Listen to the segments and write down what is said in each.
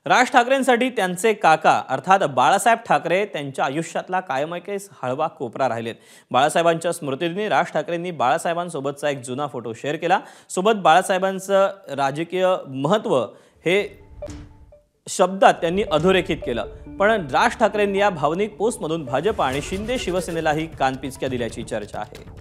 राज ठाकरेंसाठी त्यांचे काका अर्थात बाळासाहेब ठाकरे त्यांच्या आयुष्यातला कायम एक हळवा कोपरा राहिलेत। बाळासाहेबांच्या स्मृतिदिनी राज ठाकरेंनी बाळासाहेबांसोबतचा एक जुना फोटो शेअर केला। सोबत बाळासाहेबांचं राजकीय महत्त्व हे शब्दात त्यांनी अधोरेखित केलं। पण राज ठाकरेंनी या भावनिक पोस्टमधून भाजप आणि शिंदे शिवसेनेलाही कानपिचक्या दिल्याची चर्चा आहे।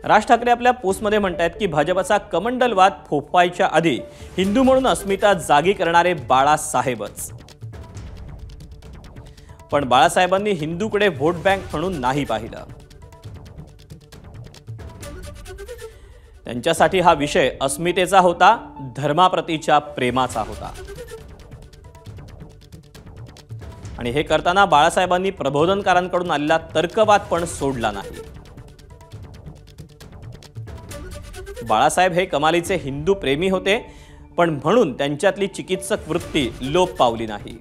राज ठाकरे आपल्या पोस्टमध्ये म्हणतात की भाजपचा कमंडलवाद फोफायच्या आधी हिंदू म्हणून अस्मिता जागी करणारे बाळासाहेबच। पण बाळासाहेबांनी हिंदूकडे व्होट बँक म्हणून नाही पाहिलं। त्यांच्यासाठी हा विषय अस्मितेचा होता, धर्माप्रतीच्या प्रेमाचा होता। आणि हे करताना बाळासाहेबांनी प्रबोधनकारांकडून आलेला तर्कवाद पण सोडला नाही। बाळासाहेब हे कमालीचे हिंदू प्रेमी होते, पण म्हणून त्यांच्यातली चिकित्सक वृत्ती लोप पावली नाही।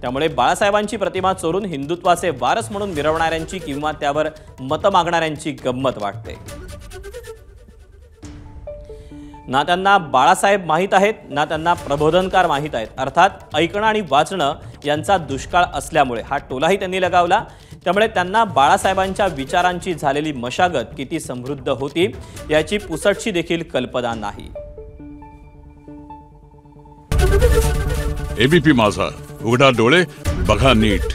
त्यामुळे बाळासाहेबांची प्रतिमा चोरून हिंदुत्वाचे वारस म्हणून मिरवणाऱ्यांची किंवा त्यावर मत मागणाऱ्यांची गंमत वाटते। ना त्यांना बाळासाहेब माहीत आहेत, ना त्यांना प्रबोधनकार माहीत आहेत। अर्थात ऐकणं आणि वाचणं यांचा दुष्काळ असल्यामुळे हा टोलाही त्यांनी लगावला। त्यामुळे त्यांना बाळासाहेबांच्या विचारांची झालेली मशागत किती समृद्ध होती याची पुसटशी देखील कल्पना नाही। एबीपी माझा, उघडा डोळे बघा नीट।